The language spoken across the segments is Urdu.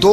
2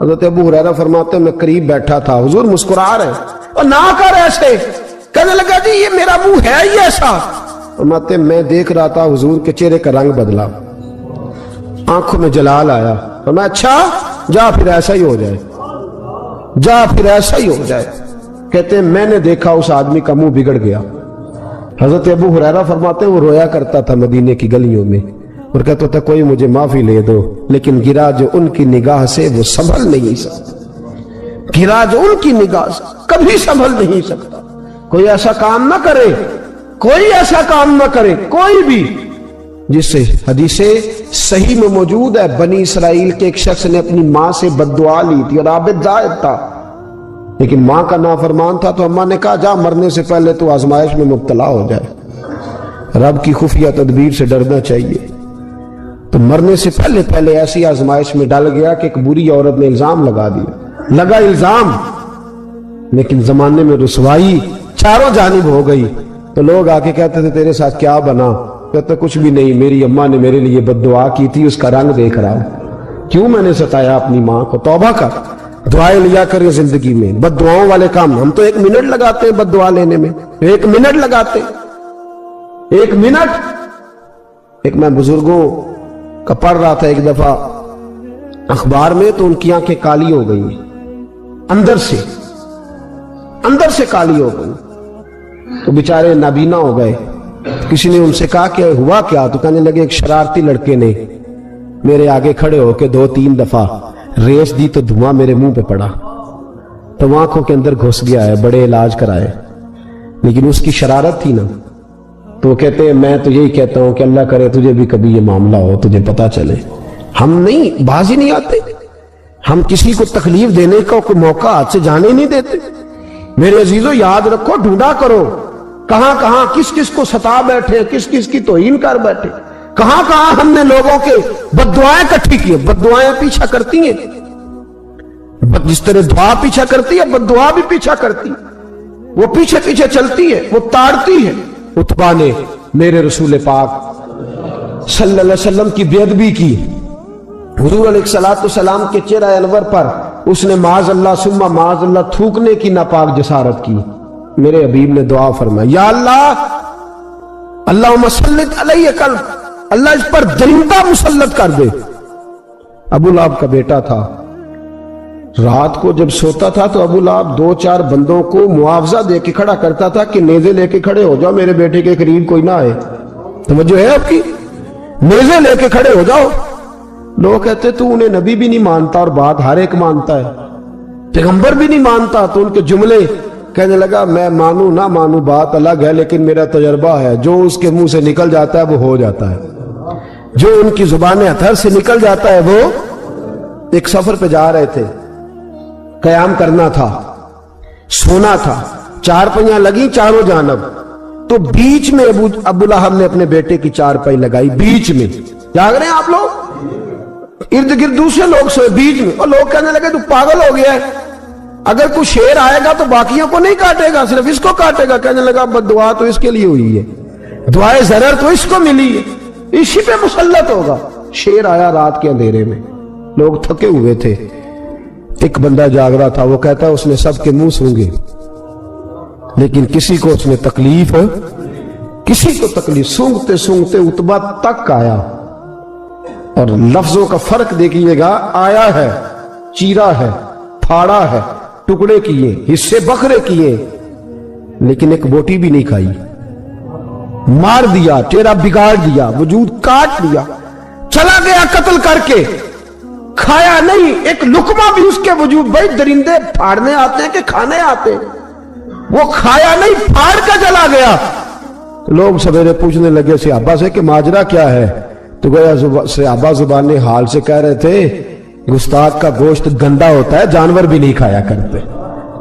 حضرت ابو ہریرہ فرماتے ہیں میں قریب بیٹھا تھا، حضور مسکرا رہے ہیں، اور نہ کر ایسے، کہنے لگا جی یہ میرا منہ ہے ہی ایسا۔ فرماتے ہیں میں دیکھ رہا تھا حضور کے چہرے کا رنگ بدلا، آنکھوں میں جلال آیا، فرمایا اچھا جا پھر ایسا ہی ہو جائے، جا پھر ایسا ہی ہو جائے۔ کہتے ہیں میں نے دیکھا اس آدمی کا منہ بگڑ گیا۔ حضرت ابو ہریرہ فرماتے ہیں وہ رویا کرتا تھا مدینے کی گلیوں میں اور کہتا تھا کوئی مجھے معافی لے دو، لیکن گرا جو ان کی نگاہ سے وہ سنبھل نہیں سکتا، گرا جو ان کی نگاہ سے کبھی سنبھل نہیں سکتا۔ کوئی ایسا کام نہ کرے، کوئی ایسا کام نہ کرے، کوئی بھی، جس سے حدیث صحیح میں موجود ہے بنی اسرائیل کے ایک شخص نے اپنی ماں سے بد دعا لی تھی اور عابد زاہد تھا، لیکن ماں کا نافرمان تھا، تو اماں نے کہا جا مرنے سے پہلے تو آزمائش میں مبتلا ہو جائے، رب کی خفیہ تدبیر سے ڈرنا چاہیے۔ تو مرنے سے پہلے ایسی آزمائش میں ڈال گیا کہ ایک بری عورت نے الزام لگا دیا، لگا الزام، لیکن زمانے میں رسوائی چاروں جانب ہو گئی، تو لوگ آ کے کہتے تھے تیرے ساتھ کیا بنا؟ کہتے کچھ بھی نہیں، میری اماں نے میرے لیے بد دعا کی تھی، اس کا رنگ دیکھ رہا ہوں، کیوں میں نے ستایا اپنی ماں کو؟ توبہ کر، دعائیں لیا کرے زندگی میں، بد دعاؤں والے کام ہم تو 1 منٹ لگاتے ہیں بد دعا لینے میں، 1 منٹ لگاتے ہیں، 1 منٹ۔ ایک میں بزرگوں کا پڑھ رہا تھا ایک دفعہ اخبار میں، تو ان کی آنکھیں کالی ہو گئی، اندر سے کالی ہو گئی، تو بیچارے نابینا ہو گئے۔ کسی نے ان سے کہا کہ ہوا کیا؟ تو کہنے لگے ایک شرارتی لڑکے نے میرے آگے کھڑے ہو کے 2-3 دفعہ ریس دی تو دھواں میرے منہ پہ پڑا، تو آنکھوں کے اندر گھس گیا ہے، بڑے علاج کرائے، لیکن اس کی شرارت تھی نا۔ تو وہ کہتے ہیں میں تو یہی کہتا ہوں کہ اللہ کرے تجھے بھی کبھی یہ معاملہ ہو، تجھے پتا چلے۔ ہم نہیں، باز ہی نہیں آتے، ہم کسی کو تکلیف دینے کا کوئی موقع ہاتھ سے جانے نہیں دیتے۔ میرے عزیزو یاد رکھو، ڈھونڈا کرو کہاں کہاں کس کس کو ستا بیٹھے، کس کس کی توہین کر بیٹھے، کہاں کہاں ہم نے لوگوں کے بد دعائیں کٹھی کی۔ بد دعائیں پیچھا کرتی ہیں، جس طرح دعا پیچھا کرتی ہے بد دعا بھی پیچھا کرتی ہے، وہ پیچھے پیچھے چلتی ہے، وہ تاڑتی ہے۔ عتبہ نے میرے رسول پاک صلی اللہ علیہ وسلم کی بے ادبی کی، حضور علیہ السلام کے چہرہ انور پر اس نے معاذ اللہ ثم معاذ اللہ تھوکنے کی ناپاک جسارت کی۔ میرے حبیب نے دعا فرمائی، یا اللہ اللہم سلط علیہ کلب، اللہ اس پر درندہ مسلط کر دے۔ ابو لہب کا بیٹا تھا، رات کو جب سوتا تھا تو ابو لہب 2-4 بندوں کو معاوضہ دے کے کھڑا کرتا تھا کہ نیزے لے کے کھڑے ہو جاؤ، میرے بیٹے کے قریب کوئی نہ آئے۔ توجہ ہے آپ کی؟ نیزے لے کے کھڑے ہو جاؤ۔ لوگ کہتے تو انہیں نبی بھی نہیں مانتا اور بات ہر ایک مانتا ہے، پیغمبر بھی نہیں مانتا، تو ان کے جملے کہنے لگا میں مانوں نہ مانوں بات الگ ہے، لیکن میرا تجربہ ہے جو اس کے منہ سے نکل جاتا ہے وہ ہو جاتا ہے، جو ان کی زبان اطہر سے نکل جاتا ہے وہ۔ ایک سفر پہ جا رہے تھے، قیام کرنا تھا، سونا تھا، 4 پہیاں لگی چاروں جانب، تو بیچ میں ابو لہب نے اپنے بیٹے کی 4 پہی لگائی، بیچ میں۔ جاگ رہے ہیں آپ لوگ؟ ارد گرد دوسرے لوگ سوئے بیچ میں، اور لوگ کہنے لگے تو پاگل ہو گیا ہے، اگر کوئی شیر آئے گا تو باقیوں کو نہیں کاٹے گا، صرف اس کو کاٹے گا۔ کہنے لگا بد دعا تو اس کے لیے ہوئی ہے، دعائے ضرر تو اس کو ملی ہے، اسی پہ مسلط ہوگا۔ شیر آیا رات کے اندھیرے میں، لوگ تھکے ہوئے تھے، ایک بندہ جاگ رہا تھا، وہ کہتا ہے اس نے سب کے منہ سونگے لیکن کسی کو اس نے تکلیف، کسی کو تکلیف، سونگتے سونگتے عتبہ تک آیا۔ اور لفظوں کا فرق دیکھیے گا، آیا ہے، چیرا ہے، پھاڑا ہے، ٹکڑے کیے، حصے بکھرے کیے، لیکن ایک بوٹی بھی نہیں کھائی، مار دیا، چہرہ بگاڑ دیا، وجود کاٹ دیا، چلا گیا قتل کر کے، کھایا نہیں ایک لقمہ بھی اس کے وجود۔ بھائی درندے پھاڑنے آتے ہیں کہ کھانے آتے ہیں؟ وہ کھایا نہیں، پھاڑ کا چلا گیا۔ لوگ سویرے پوچھنے لگے صحابہ سے کہ ماجرا کیا ہے؟ تو گویا صحابہ زبان حال سے کہہ رہے تھے گستاخ کا گوشت گندا ہوتا ہے، جانور بھی نہیں کھایا کرتے،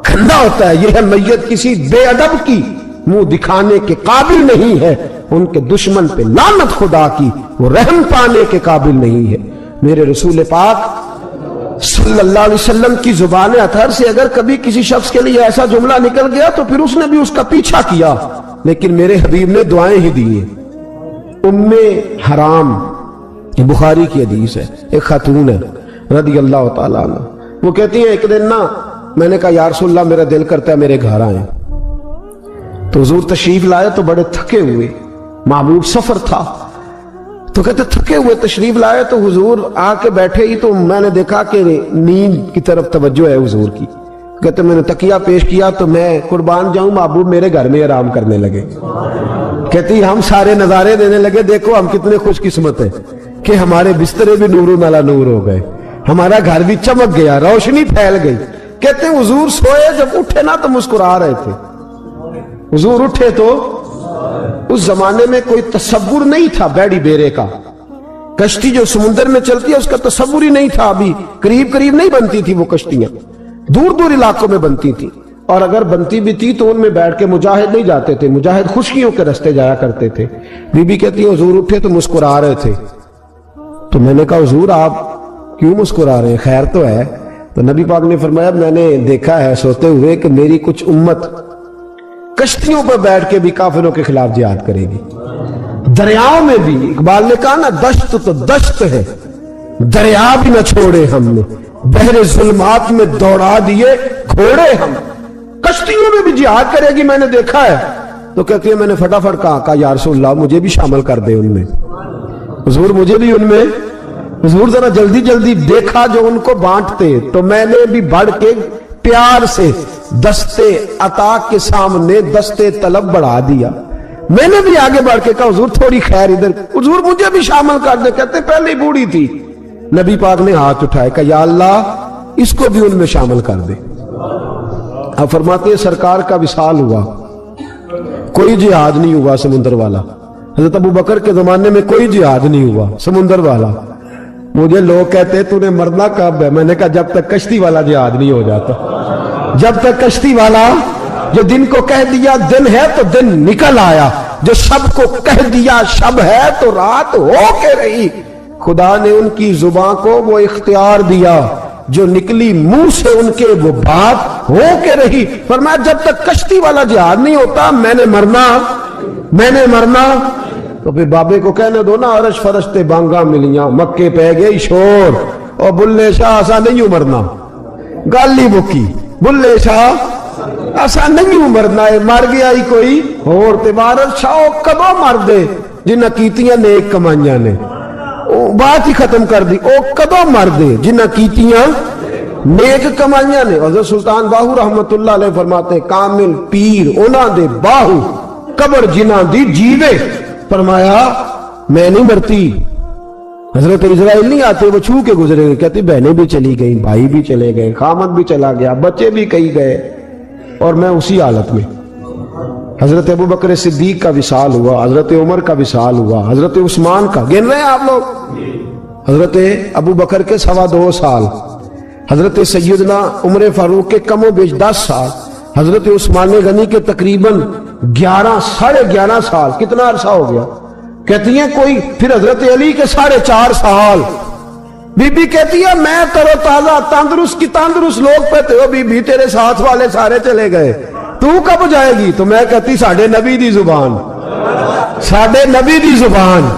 گندا ہوتا ہے، یہ ہے میت کسی بے ادب کی، منہ دکھانے کے قابل نہیں ہے، ان کے دشمن پہ لعنت خدا کی، وہ رحم پانے کے قابل نہیں ہے۔ میرے رسول پاک صلی اللہ علیہ وسلم کی زبان اطہر سے اگر کبھی کسی شخص کے لیے ایسا جملہ نکل گیا تو پھر اس نے بھی اس کا پیچھا کیا، لیکن میرے حبیب نے دعائیں ہی دی ہیں۔ ام حرام، بخاری کی حدیث ہے، ایک خاتون ہے رضی اللہ تعالیٰ عنہ، وہ کہتی ہیں ایک دن نا میں نے کہا یا رسول اللہ میرا دل کرتا ہے میرے گھر آئے، تو حضور تشریف لائے تو بڑے تھکے ہوئے، محبوب سفر تھا، تو کہتے تھکے ہوئے تشریف لائے تو حضور آ کے بیٹھے ہی تو میں نے دیکھا کہ نیند کی طرف توجہ ہے حضور کی، کہتے میں نے تکیہ پیش کیا تو میں قربان جاؤں محبوب میرے گھر میں آرام کرنے لگے، کہتی ہم سارے نظارے دینے لگے، دیکھو ہم کتنے خوش قسمت ہیں کہ ہمارے بسترے بھی نور نالا نور ہو گئے، ہمارا گھر بھی چمک گیا، روشنی پھیل گئی۔ کہتے ہیں حضور سوئے، جب اٹھے نا تو مسکرا رہے تھے، حضور اٹھے تو اس زمانے میں کوئی تصور نہیں تھا بیڑی بیرے کا، کشتی جو سمندر میں چلتی ہے اس کا تصور ہی نہیں تھا، ابھی قریب قریب نہیں بنتی تھی وہ کشتیاں، دور دور علاقوں میں بنتی تھی، اور اگر بنتی بھی تھی تو ان میں بیٹھ کے مجاہد نہیں جاتے تھے، مجاہد خشکیوں کے رستے جایا کرتے تھے۔ بی بی کہتی ہے حضور اٹھے تو مسکرا رہے تھے، تو میں نے کہا حضور آپ کیوں مسکرا رہے ہیں، خیر تو ہے؟ تو نبی پاک نے فرمایا میں نے دیکھا ہے سوتے ہوئے کہ میری کچھ امت کشتیوں پر بیٹھ کے بھی کافروں کے خلاف جہاد کرے گی، دریاؤں میں بھی، اقبال نے کہا نا دشت تو دشت ہے، دریا بھی نہ چھوڑے ہم نے، بحر ظلمات میں دوڑا دیے گھوڑے ہم، کشتیوں میں بھی جہاد کرے گی میں نے دیکھا ہے۔ تو کہتی ہے میں نے فٹافٹ کہا یا رسول اللہ مجھے بھی شامل کر دے ان میں، حضور مجھے بھی ان میں، حضور ذرا جلدی جلدی دیکھا جو ان کو بانٹتے، تو میں نے بھی بڑھ کے پیار سے دستے عطا کے سامنے دستے طلب بڑھا دیا، میں نے بھی آگے بڑھ کے کہا حضور تھوڑی خیر ادھر، حضور مجھے بھی شامل کر دے، کہتے پہلے ہی بوڑھی تھی، نبی پاک نے ہاتھ اٹھائے کہ یا اللہ اس کو بھی ان میں شامل کر دے۔ اب فرماتے ہیں سرکار کا وصال ہوا، کوئی جہاد نہیں ہوا سمندر والا، حضرت ابو بکر کے زمانے میں کوئی جہاد نہیں ہوا سمندر والا۔ مجھے لوگ کہتے تو نے مرنا کب ہے، میں نے کہا جب تک کشتی والا جہاد نہیں ہو جاتا، جب تک کشتی والا، جو دن کو کہہ دیا دن ہے تو دن نکل آیا، جو شب کو کہہ دیا شب ہے تو رات ہو کے رہی، خدا نے ان کی زبان کو وہ اختیار دیا، جو نکلی منہ سے ان کے وہ بات ہو کے رہی۔ فرمایا جب تک کشتی والا جہاد نہیں ہوتا میں نے مرنا۔ تو پھر بابے کو کہنے دو نا عرش فرشتے بانگا ملیاں، مکے پہ گئی شور، اور بلے شاہ ایسا نہیں مرنا، گالی بکی بلے شاہ ایسا نہیں مرنا ہے، مر گیا ہی کوئی اور تبارت شاہ کدو مر دے جنہ کیتیاں نیک کمائیاں نے، بات ہی ختم کر دی، او کدو مر دے جنہ کیتیاں نیک کمائیاں نے۔ حضرت سلطان باہو رحمت اللہ علیہ فرماتے ہیں کامل پیر اونا دے باہو قبر جنہ دی جیوے، فرمایا میں نہیں مرتی۔ حضرت اسرائیل نہیں آتے وہ چھو کے گزرے گئے، کہتے بہنیں بھی چلی گئیں، بھائی بھی چلے گئے، خامد بھی چلا گیا، بچے بھی کئی گئے، اور میں اسی حالت میں۔ حضرت ابو بکر صدیق کا وصال ہوا، حضرت عمر کا وصال ہوا، حضرت عثمان کا، گن رہے ہیں آپ لوگ، حضرت ابو بکر کے 2.25 سال، حضرت سیدنا عمر فاروق کے کم و بیش 10 سال، حضرت عثمان غنی کے تقریباً 11 سال، کتنا عرصہ ہو گیا؟ کہتی ہیں کوئی، پھر حضرت علی کے 4.5 سال۔ بی بی کہتی ہے میں ترو تازہ تندرست کی تندرست لوگ پہتے ہو، بی بی تیرے ساتھ والے سارے چلے گئے، تو کب جائے گی؟ تو میں کہتی ساڑھے نبی دی زبان، ساڑھے نبی دی زبان،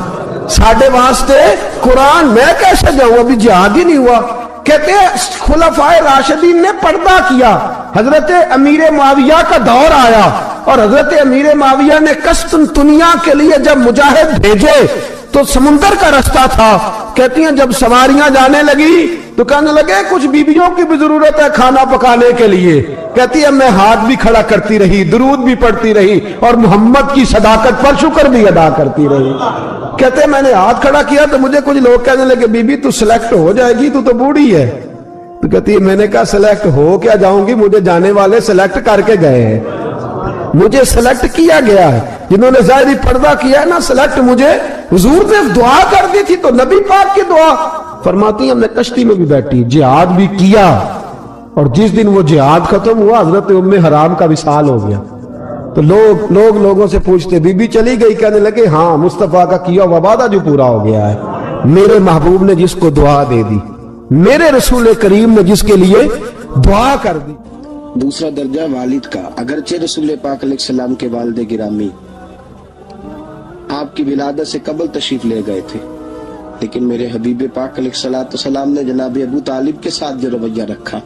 ساڑھے واسطے قرآن، میں کیسے جاؤں، ابھی جہاد ہی نہیں ہوا۔ کہتے ہیں خلفائے راشدین نے پردہ کیا، حضرت امیر معاویہ کا دور آیا، اور حضرت امیر معاویہ نے قسطنطنیہ کے لیے جب مجاہد بھیجے تو سمندر کا رستہ تھا، کہتی ہیں جب سواریاں جانے لگی تو کہنے لگے کچھ بیویوں کی بھی ضرورت ہے کھانا پکانے کے لیے، کہتی ہے میں ہاتھ بھی کھڑا کرتی رہی، درود بھی پڑھتی رہی، اور محمد کی صداقت پر شکر بھی ادا کرتی رہی۔ کہتے ہیں میں نے ہاتھ کھڑا کیا تو مجھے کچھ لوگ کہنے لگے بی بی تو سلیکٹ ہو جائے گی، تو بوڑھی ہے۔ تو کہتی ہے میں نے کہا سلیکٹ ہو کیا جاؤں گی، مجھے جانے والے سلیکٹ کر کے گئے ہیں، مجھے سلیکٹ کیا گیا ہے، جنہوں نے ظاہری پردہ کیا ہے نا سلیکٹ، مجھے حضور نے دعا کر دی تھی، تو نبی پاک کی دعا۔ فرماتی ہیں ہم نے کشتی میں بھی بیٹھی، جہاد بھی کیا، اور جس دن وہ جہاد ختم ہوا حضرت ام حرام کا وصال ہو گیا، تو لوگوں سے پوچھتے بی بی چلی گئی، کہنے لگے ہاں مصطفیٰ کا کیا ہوا وعدہ جو پورا ہو گیا ہے، میرے محبوب نے جس کو دعا دے دی، میرے رسول کریم نے جس کے لیے دعا کر دی۔ دوسرا درجہ والد کا، اگرچہ رسول پاک علیہ السلام کے والد گرامی آپ کی ولادت سے قبل تشریف لے گئے تھے، لیکن میرے حبیب پاک علیہ السلام نے جناب ابو طالب کے ساتھ جو رویہ رکھا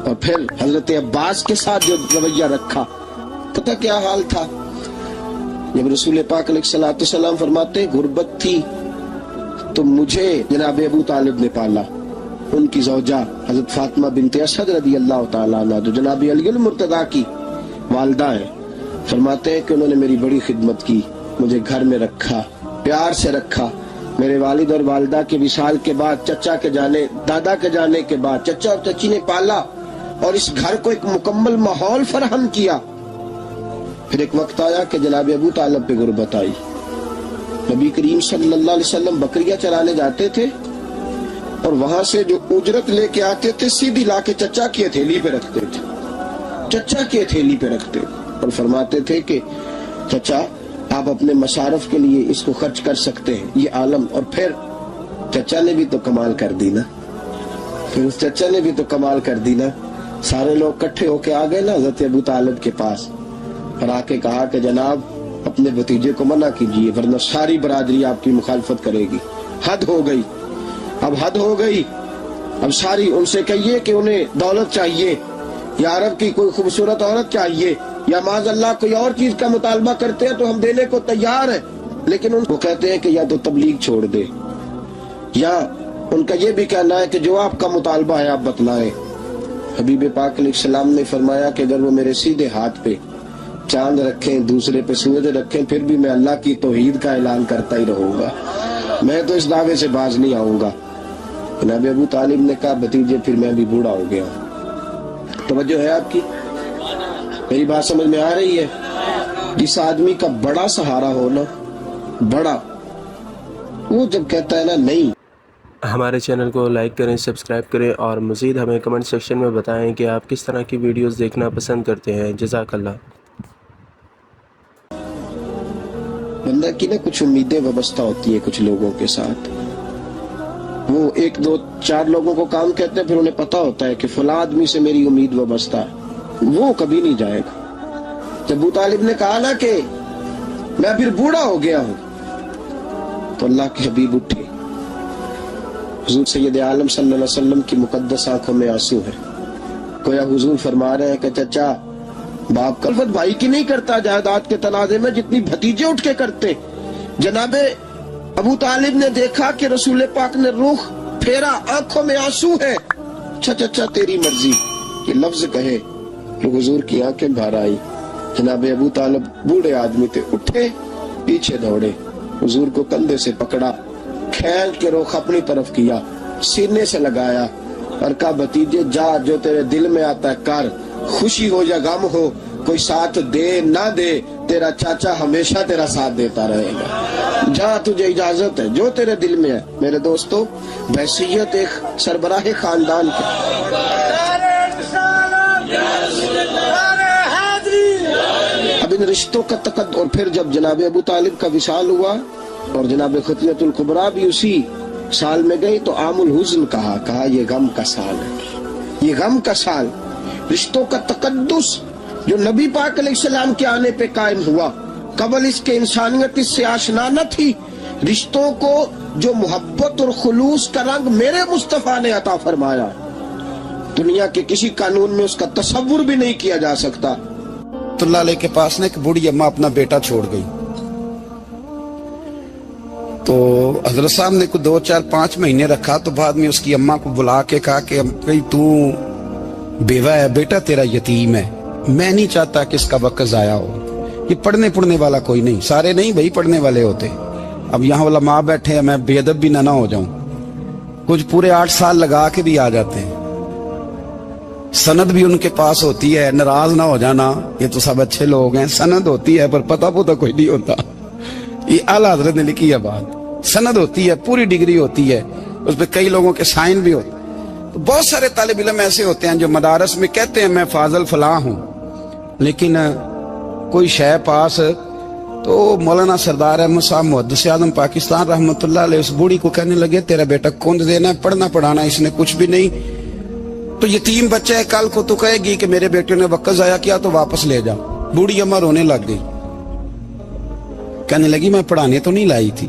اور پھر حضرت عباس کے ساتھ جو رویہ رکھا، پتہ کیا حال تھا؟ جب رسول پاک علیہ السلام فرماتے غربت تھی تو مجھے جناب ابو طالب نے پالا، ان کی زوجہ حضرت فاطمہ بنت اسد رضی اللہ تعالیٰ عنہ جو جناب علی المرتضیٰ کی والدہ ہیں، فرماتے ہیں کہ انہوں نے میری بڑی خدمت کی، مجھے گھر میں رکھا، پیار سے رکھا۔ میرے والد اور والدہ کے وصال کے بعد، چچا کے جانے، دادا کے جانے کے بعد چچا اور چچی نے پالا اور اس گھر کو ایک مکمل ماحول فراہم کیا۔ پھر ایک وقت آیا کہ جناب ابو طالب پہ غربت آئی۔ نبی کریم صلی اللہ علیہ وسلم بکریاں چرانے جاتے تھے اور وہاں سے جو اجرت لے کے آتے تھے سیدھی لا کے چچا کی ہتھیلی پہ رکھتے تھے، چچا کی ہتھیلی پہ رکھتے اور فرماتے تھے کہ چچا آپ اپنے مصارف کے لیے اس کو خرچ کر سکتے ہیں، یہ عالم۔ اور پھر چچا نے بھی تو کمال کر دی نا، پھر اس چچا نے بھی تو کمال کر دی نا۔ سارے لوگ کٹھے ہو کے آ گئے نا حضرت ابو طالب کے پاس اور آ کے کہا کہ جناب اپنے بھتیجے کو منع کیجیے ورنہ ساری برادری آپ کی مخالفت کرے گی، حد ہو گئی، اب حد ہو گئی، اب ساری ان سے کہیے کہ انہیں دولت چاہیے یا عرب کی کوئی خوبصورت عورت چاہیے یا معاذ اللہ کوئی اور چیز کا مطالبہ کرتے ہیں تو ہم دینے کو تیار ہیں، لیکن ان کو کہتے ہیں کہ یا تو تبلیغ چھوڑ دے، یا ان کا یہ بھی کہنا ہے کہ جو آپ کا مطالبہ ہے آپ بتلائیں۔ حبیب پاک علیہ السلام نے فرمایا کہ اگر وہ میرے سیدھے ہاتھ پہ چاند رکھیں، دوسرے پہ سورج رکھیں، پھر بھی میں اللہ کی توحید کا اعلان کرتا ہی رہوں گا، میں تو اس دعوے سے باز نہیں آؤں گا۔ جناب ابو طالب نے کہا بھتیجے پھر میں بھی بوڑھا ہو گیا ہوں۔ توجہ ہے آپ کی؟ میری بات سمجھ میں آ رہی ہے؟ جس آدمی کا بڑا سہارا ہو نا، بڑا، وہ جب کہتا ہے نا نہیں۔ ہمارے چینل کو لائک کریں، سبسکرائب کریں اور مزید ہمیں کمنٹ سیکشن میں بتائیں کہ آپ کس طرح کی ویڈیوز دیکھنا پسند کرتے ہیں۔ جزاک اللہ۔ بندہ کی نا کچھ امیدیں وابستہ ہوتی ہیں کچھ لوگوں کے ساتھ، وہ ایک دو چار لوگوں کو کام کہتے ہیں، پھر انہیں پتا ہوتا ہے کہ فلاں آدمی سے میری امید وابستہ ہے، وہ کبھی نہیں جائے گا۔ جب ابو طالب نے کہا نا کہ میں پھر بوڑھا ہو گیا ہوں، تو اللہ کے حبیب اٹھے، حضور سید عالم صلی اللہ علیہ وسلم کی مقدس آنکھوں میں آنسو ہے، گویا حضور فرما رہے ہیں کہ چچا باپ کا الفت بھائی کی نہیں کرتا جائیداد کے تنازع میں جتنی بھتیجے اٹھ کے کرتے۔ جناب ابو طالب نے دیکھا کہ رسول پاک نے رخ پھیرا، آنکھوں میں آنسو ہے، چچا تیری مرضی، یہ لفظ کہے کہ حضور کی آنکھیں بھر آئی۔ جناب ابو طالب بوڑھے آدمی تھے، اٹھے، پیچھے دوڑے، حضور کو کندھے سے پکڑا، کھیل کے رخ اپنی طرف کیا، سینے سے لگایا اور کہا بھتیجے جا، جو تیرے دل میں آتا ہے کر، خوشی ہو یا غم ہو، کوئی ساتھ دے نہ دے، تیرا چاچا ہمیشہ تیرا ساتھ دیتا رہے گا، جا تجھے اجازت ہے، جو تیرے دل میں ہے۔ میرے دوستو، بحیثیت ایک سربراہ خاندان کے اب ان رشتوں کا تقدس، اور پھر جب جناب ابو طالب کا وصال ہوا اور جناب ختیۃ الکبریٰ بھی اسی سال میں گئی تو عام الحزن کہا یہ غم کا سال ہے، یہ غم کا سال۔ رشتوں کا تقدس جو نبی پاک علیہ السلام کے آنے پہ قائم ہوا، قبل اس کے انسانیت اس سے آشنا نہ تھی۔ رشتوں کو جو محبت اور خلوص کا رنگ میرے مصطفیٰ نے عطا فرمایا، دنیا کے کسی قانون میں اس کا تصور بھی نہیں کیا جا سکتا۔ تو اللہ علیہ کے پاس نے ایک بوڑھی اماں اپنا بیٹا چھوڑ گئی، تو حضرت صاحب نے کوئی 2 4 5 مہینے رکھا، تو بعد میں اس کی اماں کو بلا کے کہا کہ تو بیوہ ہے، بیٹا تیرا یتیم ہے، میں نہیں چاہتا کہ اس کا وقت ضائع ہو، یہ پڑھنے والا کوئی نہیں، سارے نہیں بھائی پڑھنے والے ہوتے، اب یہاں علماء بیٹھے ہیں، میں بے ادب بھی نہ ہو جاؤں، کچھ پورے 8 سال لگا کے بھی آ جاتے ہیں، سند بھی ان کے پاس ہوتی ہے، ناراض نہ ہو جانا، یہ تو سب اچھے لوگ ہیں، سند ہوتی ہے پر پتہ کوئی نہیں ہوتا، یہ اعلیٰ حضرت نے لکھی ہے بات، سند ہوتی ہے، پوری ڈگری ہوتی ہے، اس پہ کئی لوگوں کے سائن بھی ہوتے ہیں۔ تو بہت سارے طالب علم ایسے ہوتے ہیں جو مدارس میں کہتے ہیں میں فاضل فلاں ہوں، لیکن کوئی شے پاس، تو مولانا سردار احمد صاحب محدث اعظم پاکستان رحمۃ اللہ علیہ اس بوڑھی کو کہنے لگے تیرا بیٹا کون دینا ہے، پڑھنا پڑھانا اس نے کچھ بھی نہیں، تو یتیم بچہ ہے، کل کو تو کہے گی کہ میرے بیٹے نے وقت ضائع کیا تو واپس لے جا۔ بوڑھی اماں رونے لگ گئی، کہنے لگی میں پڑھانے تو نہیں لائی تھی،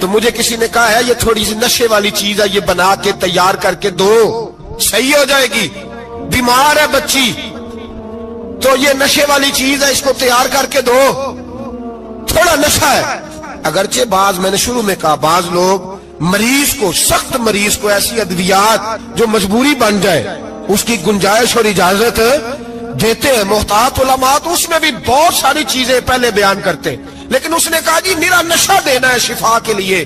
تو مجھے کسی نے کہا ہے یہ تھوڑی سی نشے والی چیز ہے، یہ بنا کے تیار کر کے دو، صحیح ہو جائے گی، بیمار ہے بچی تو یہ نشے والی چیز ہے، اس کو تیار کر کے دو، تھوڑا نشہ ہے۔ اگرچہ بعض، میں نے شروع میں کہا، بعض لوگ مریض کو، سخت مریض کو ایسی ادویات جو مجبوری بن جائے اس کی گنجائش اور اجازت دیتے ہیں، محتاط علماء تو اس میں بھی بہت ساری چیزیں پہلے بیان کرتے ہیں، لیکن اس نے کہا جی میرا نشہ دینا ہے شفا کے لیے۔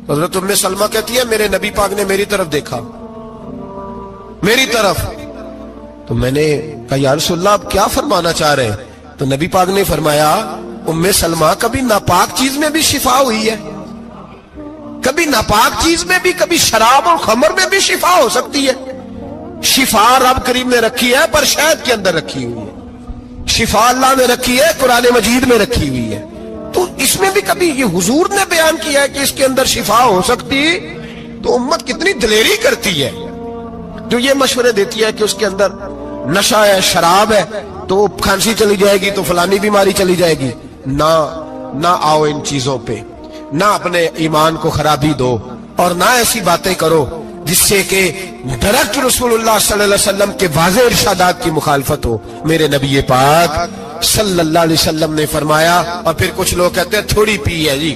حضرت ام سلمہ کہتی ہے میرے نبی پاک نے میری طرف دیکھا، میری طرف، تو میں نے کہا یا رسول اللہ آپ کیا فرمانا چاہ رہے ہیں؟ تو نبی پاک نے فرمایا ام سلمہ کبھی ناپاک چیز میں بھی شفا ہوئی ہے، کبھی ناپاک چیز میں بھی، کبھی شراب اور خمر میں بھی شفا ہو سکتی ہے۔ شفا رب کریم نے رکھی ہے پر شہد کے اندر رکھی ہوئی ہے، شفا اللہ نے رکھی ہے قرآن مجید میں رکھی ہوئی ہے، تو اس میں بھی کبھی یہ حضور نے بیان کیا ہے کہ اس کے اندر شفا ہو سکتی، تو امت کتنی دلیری کرتی ہے جو یہ مشورے دیتی ہے کہ اس کے اندر نشہ ہے، شراب ہے تو کھانسی چلی جائے گی تو فلانی بیماری چلی جائے گی۔ نہ آؤ ان چیزوں پہ، نہ اپنے ایمان کو خرابی دو، اور نہ ایسی باتیں کرو جس سے کہ ڈائریکٹ رسول اللہ صلی اللہ علیہ وسلم کے واضح ارشادات کی مخالفت ہو۔ میرے نبی پاک صلی اللہ علیہ وسلم نے فرمایا، اور پھر کچھ لوگ کہتے ہیں تھوڑی پی ہے جی۔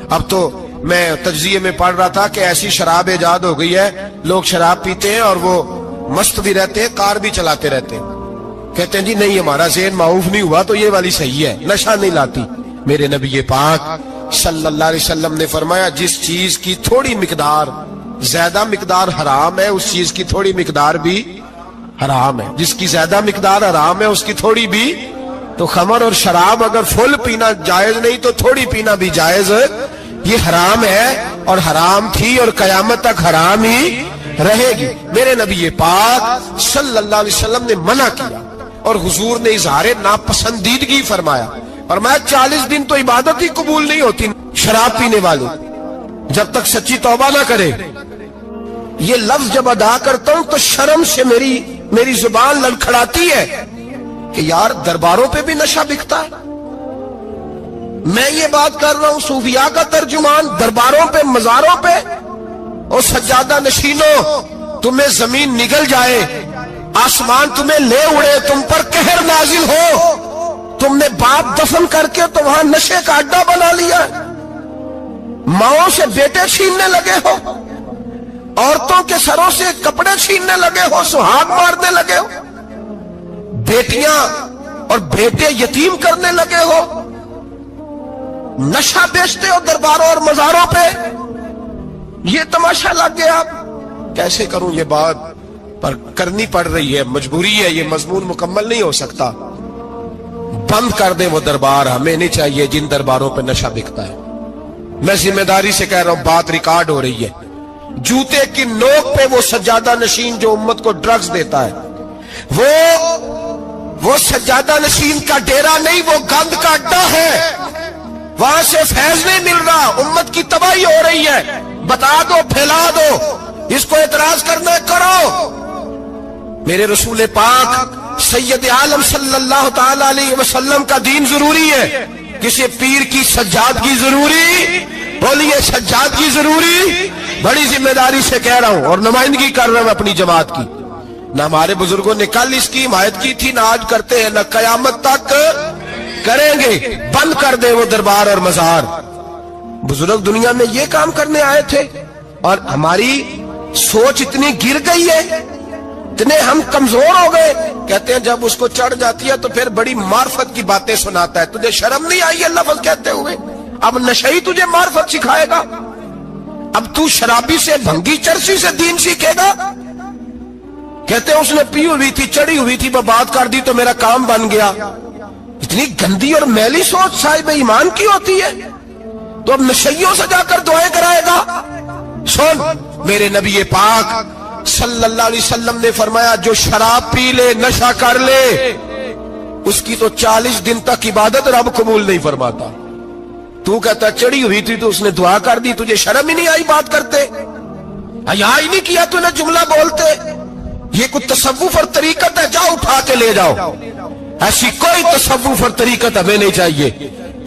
اب تو میں تجزیے میں پڑھ رہا تھا کہ ایسی شراب ایجاد ہو گئی ہے، لوگ شراب پیتے ہیں اور وہ مست بھی رہتے ہیں، کار بھی چلاتے رہتے ہیں، کہتے ہیں جی نہیں ہمارا ذہن معاف نہیں ہوا تو یہ والی صحیح ہے، نشہ نہیں لاتی۔ میرے نبی پاک صلی اللہ علیہ وسلم نے فرمایا جس چیز کی تھوڑی مقدار، زیادہ مقدار حرام ہے اس چیز کی تھوڑی مقدار بھی حرام ہے، جس کی زیادہ مقدار حرام ہے اس کی تھوڑی بھی۔ تو خمر اور شراب اگر فل پینا جائز نہیں تو تھوڑی پینا بھی جائز، یہ حرام ہے اور حرام تھی اور قیامت تک حرام ہی رہے گی۔ میرے نبی پاک صلی اللہ علیہ وسلم نے منع کیا اور حضور نے اظہار ناپسندیدگی فرمایا، اور میں 40 دن تو عبادت ہی قبول نہیں ہوتی شراب پینے والے جب تک سچی توبہ نہ کرے۔ یہ لفظ جب ادا کرتا ہوں تو شرم سے میری زبان لڑکھڑاتی ہے کہ یار درباروں پہ بھی نشہ بکتا ہے۔ میں یہ بات کر رہا ہوں صوفیاء کا ترجمان، درباروں پہ، مزاروں پہ، اور سجادہ نشینوں تمہیں زمین نگل جائے، آسمان تمہیں لے اڑے، تم پر قہر نازل ہو، تم نے باپ دفن کر کے تو وہاں نشے کا اڈا بنا لیا، ماؤں سے بیٹے چھیننے لگے ہو، عورتوں کے سروں سے کپڑے چھیننے لگے ہو، سہاگ مارنے لگے ہو، بیٹیاں اور بیٹے یتیم کرنے لگے ہو، نشہ بیچتے ہو درباروں اور مزاروں پہ، یہ تماشا لگ گیا۔ کیسے کروں یہ بات، پر کرنی پڑ رہی ہے، مجبوری ہے، یہ مضمون مکمل نہیں ہو سکتا۔ بند کر دیں وہ دربار، ہمیں نہیں چاہیے جن درباروں پہ نشہ بکتا ہے۔ میں ذمہ داری سے کہہ رہا ہوں، بات ریکارڈ ہو رہی ہے۔ جوتے کی نوک پہ وہ سجادہ نشین جو امت کو ڈرگز دیتا ہے، وہ سجادہ نشین کا ڈیرا نہیں، وہ گند کا اڈا ہے، وہاں سے فیض نہیں مل رہا، امت کی تباہی ہو رہی ہے۔ بتا دو، پھیلا دو، اس کو اعتراض کرنا کرو۔ میرے رسول پاک سید عالم صلی اللہ تعالی علیہ وسلم کا دین ضروری ہے، کسی پیر کی سجادگی ضروری، بولیے سجادگی ضروری، بڑی ذمہ داری سے کہہ رہا ہوں اور نمائندگی کر رہا ہوں اپنی جماعت کی۔ نہ ہمارے بزرگوں نے کل اس کی حمایت کی تھی، نہ آج کرتے ہیں، نہ قیامت تک کریں گے۔ بند کر دے وہ دربار اور مزار۔ بزرگ دنیا میں یہ کام کرنے آئے تھے، اور ہماری سوچ اتنی گر گئی ہے، اتنے ہم کمزور ہو گئے، کہتے ہیں جب اس کو چڑھ جاتی ہے تو پھر بڑی معرفت کی باتیں سناتا ہے۔ تجھے شرم نہیں آئی ہے لفظ کہتے ہوئے؟ اب نشئی تجھے معرفت سکھائے گا؟ اب تو شرابی سے، بھنگی چرسی سے دین سیکھے گا؟ کہتے ہیں اس نے پی ہوئی تھی، چڑھی ہوئی تھی، بات کر دی تو میرا کام بن گیا۔ اتنی گندی اور میلی سوچ صاحب ایمان کی ہوتی ہے، تو اب نشیوں سے جا کر دعائیں کرائے گا؟ سن، میرے نبی پاک صلی اللہ علیہ وسلم نے فرمایا جو شراب پی لے، نشہ کر لے، اس کی تو 40 دن تک عبادت رب قبول نہیں فرماتا۔ تو کہتا چڑھی ہوئی تھی تو اس نے دعا کر دی، تجھے شرم ہی نہیں آئی بات کرتے؟ حیا ہی نہیں کیا تو نے جملہ بولتے؟ یہ کوئی تصوف اور طریقت ہے؟ جاؤ اٹھا کے لے جاؤ، ایسی کوئی تصوف اور طریقت ہمیں نہیں چاہیے۔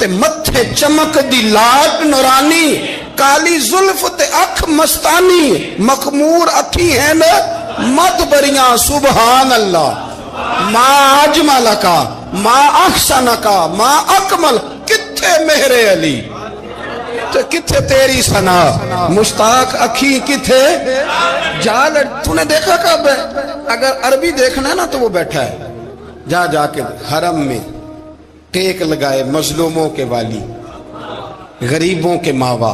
تے متھے چمک دی لاٹ نورانی، کالی زلف تے اکھ مستانی، مخمور اکھی ہیں نا مد بریاں سبحان اللہ، ما اجمل کا ما احسن کا ما اکمل، کتھے مہر علی تے کتھے تیری ثنا، مشتاق اکھی کتھے جال۔ تو نے دیکھا کب ہے؟ اگر عربی دیکھنا ہے نا تو وہ بیٹھا ہے، جا کے حرم میں ٹیک لگائے، مظلوموں کے والی، غریبوں کے ماوا،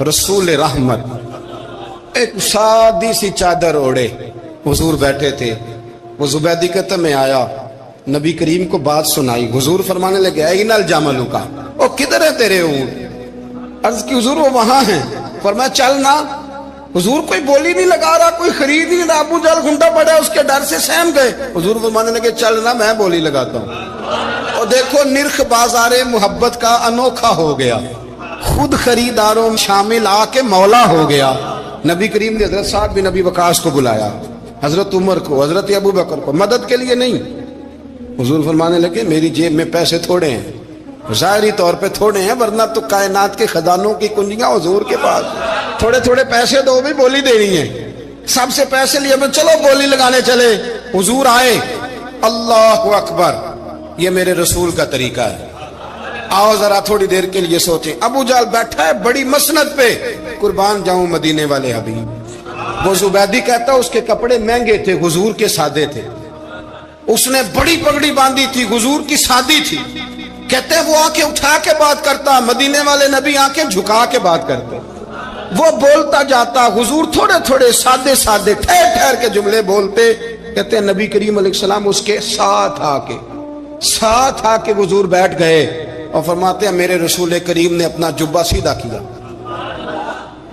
رسول رحمت، ایک سادی سی چادر اوڑے حضور بیٹھے تھے۔ وہ زبیدی کہتا میں آیا، نبی کریم کو بات سنائی، حضور فرمانے لگے این الجمل کا، او کدھر ہے تیرے اونٹ؟ عرض کی حضور وہ وہاں ہیں۔ فرمایا چل نا۔ حضور کوئی بولی نہیں لگا رہا، کوئی خرید نہیں رہا، ابو جہل گھنٹا پڑا اس کے ڈر سے سہم گئے۔ حضور فرمانے لگے چل نا میں بولی لگاتا ہوں۔ اور دیکھو نرخ بازار محبت کا انوکھا ہو گیا، خود خریداروں شامل آ کے مولا ہو گیا۔ نبی کریم نے حضرت سعد بن ابی وقاص کو بلایا، حضرت عمر کو، حضرت ابو بکر کو، مدد کے لیے نہیں۔ حضور فرمانے لگے میری جیب میں پیسے تھوڑے ہیں، ظاہری طور پہ تھوڑے ہیں، ورنہ تو کائنات کے خزانوں کی کنجیاں حضور کے پاس، تھوڑے تھوڑے پیسے دو بھی بولی دینی ہے۔ سب سے پیسے لیے میں چلو بولی لگانے چلے۔ حضور آئے، اللہ اکبر، یہ میرے رسول کا طریقہ ہے، آؤ ذرا تھوڑی دیر کے لیے سوچیں۔ ابو جہل بیٹھا ہے بڑی مسند پہ، قربان جاؤں مدینے والے حبیب۔ وہ زبیدی کہتا اس کے کپڑے مہنگے تھے، حضور کے سادے تھے، اس نے بڑی پگڑی باندھی تھی، حضور کی سادی تھی۔ کہتے ہیں وہ آنکھیں اٹھا کے بات کرتا، مدینے والے نبی آنکھیں جھکا کے بات کرتے۔ وہ بولتا جاتا، حضور تھوڑے تھوڑے سادے سادے ٹھہر ٹھہر کے جملے بولتے۔ کہتے ہیں نبی کریم علیہ السلام اس کے ساتھ آ کے حضور بیٹھ گئے اور فرماتے ہیں میرے رسول کریم نے اپنا جبہ سیدھا کیا،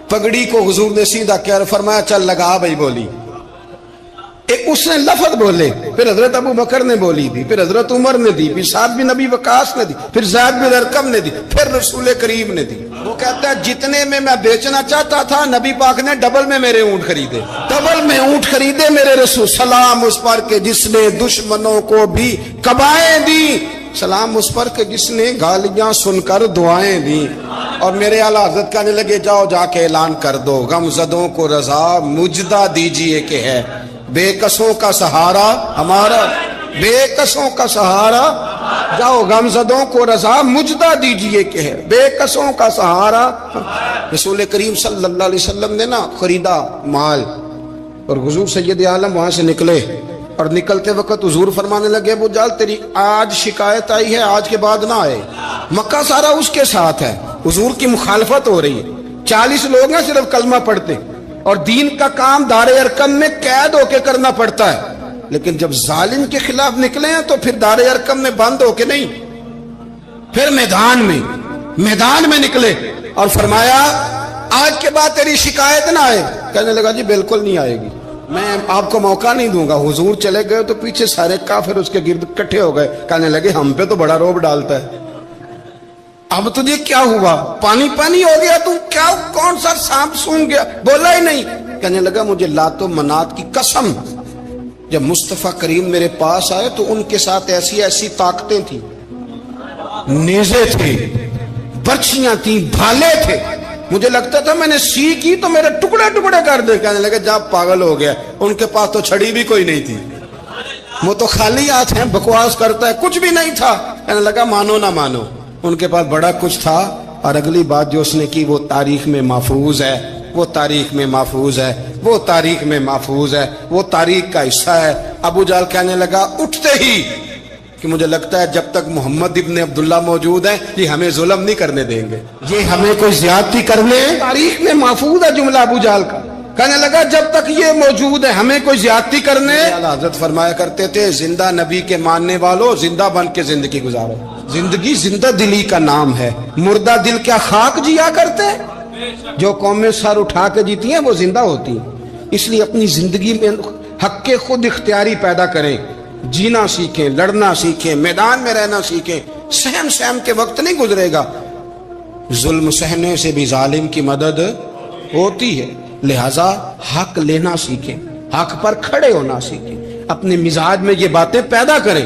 پگڑی کو حضور نے سیدھا کیا اور فرمایا چل لگا بھائی بولی۔ ایک اس نے لفظ بولے، پھر حضرت ابو بکر نے بولی دی، پھر حضرت عمر نے دی، پھر سعد بن ابی وقاص نے دی، پھر زید بن ارقم نے دی، پھر رسول کریم نے دی۔ وہ کہتا ہے جتنے میں بیچنا چاہتا تھا نبی پاک نے ڈبل میں میرے اونٹ خریدے، ڈبل میں اونٹ خریدے میرے رسول۔ سلام اس پر کہ جس نے دشمنوں کو بھی قبائیں دی، سلام اس پر کہ جس نے گالیاں سن کر دعائیں دی۔ اور میرے اعلیٰ حضرت کہنے لگے جاؤ جا کے اعلان کر دو، غم زدوں کو رضا مجدہ دیجئے کہ ہے بے کسوں کا سہارا ہمارا، بے کسوں کا سہارا، جاؤ غم زدوں کو رضا مجدہ دیجئے کہ ہے بے کسوں کا سہارا۔ رسول کریم صلی اللہ علیہ وسلم نے نا خریدا مال، اور حضور سید عالم وہاں سے نکلے، اور نکلتے وقت حضور فرمانے لگے ابو جہل تیری آج شکایت آئی ہے، آج کے بعد نہ آئے۔ مکہ سارا اس کے ساتھ ہے، حضور کی مخالفت ہو رہی ہے، 40 لوگ ہیں صرف کلمہ پڑھتے، اور دین کا کام دار ارقم میں قید ہو کے کرنا پڑتا ہے، لیکن جب ظالم کے خلاف نکلے ہیں تو پھر دار ارقم میں بند ہو کے نہیں، پھر میدان میں نکلے اور فرمایا آج کے بعد تیری شکایت نہ آئے۔ کہنے لگا جی بالکل نہیں آئے گی، میں آپ کو موقع نہیں دوں گا۔ حضور چلے گئے تو پیچھے سارے کافر اس کے گرد اکٹھے ہو گئے، کہنے لگے ہم پہ تو بڑا روب ڈالتا ہے، اب تجھے کیا ہوا، پانی پانی ہو گیا، تو کیا کون سا سانپ سونگ گیا، بولا ہی نہیں۔ کہنے لگا مجھے لات و منات کی قسم، جب مصطفیٰ کریم میرے پاس آئے تو ان کے ساتھ ایسی ایسی طاقتیں تھیں، نیزے تھے، برچیاں تھیں، بھالے تھے، مجھے لگتا تھا میں نے سی کی تو میرے ٹکڑے ٹکڑے کر دے۔ کہنے لگے جا پاگل ہو گیا، ان کے پاس تو چھڑی بھی کوئی نہیں تھی، وہ تو خالی ہاتھ ہیں، بکواس کرتا ہے، کچھ بھی نہیں تھا۔ کہنے لگا مانو نہ مانو، ان کے پاس بڑا کچھ تھا، اور اگلی بات جو اس نے کی وہ تاریخ میں محفوظ ہے، وہ تاریخ میں محفوظ ہے، وہ تاریخ میں محفوظ ہے، وہ تاریخ کا حصہ ہے۔ ابو جہل کہنے لگا اٹھتے ہی کہ مجھے لگتا ہے جب تک محمد ابن عبداللہ موجود ہیں یہ ہمیں ظلم نہیں کرنے دیں گے، یہ ہمیں کوئی زیادتی کرنے، تاریخ میں محفوظ ہے جملہ ابو جہل کا۔ کہنے لگا جب تک یہ موجود ہے ہمیں کوئی زیادتی کرنے۔ حضرت فرمایا کرتے تھے زندہ نبی کے ماننے والوں زندہ بن کے زندگی گزارو، زندگی زندہ دلی کا نام ہے، مردہ دل کیا خاک جیا کرتے؟ جو قومیں سر اٹھا کے جیتی ہیں وہ زندہ ہوتی ہیں، اس لیے اپنی زندگی میں حق کے خود اختیاری پیدا کریں، جینا سیکھیں، لڑنا سیکھیں، میدان میں رہنا سیکھیں۔ سہم سہم کے وقت نہیں گزرے گا، ظلم سہنے سے بھی ظالم کی مدد ہوتی ہے، لہذا حق لینا سیکھیں، حق پر کھڑے ہونا سیکھیں، اپنے مزاج میں یہ باتیں پیدا کریں۔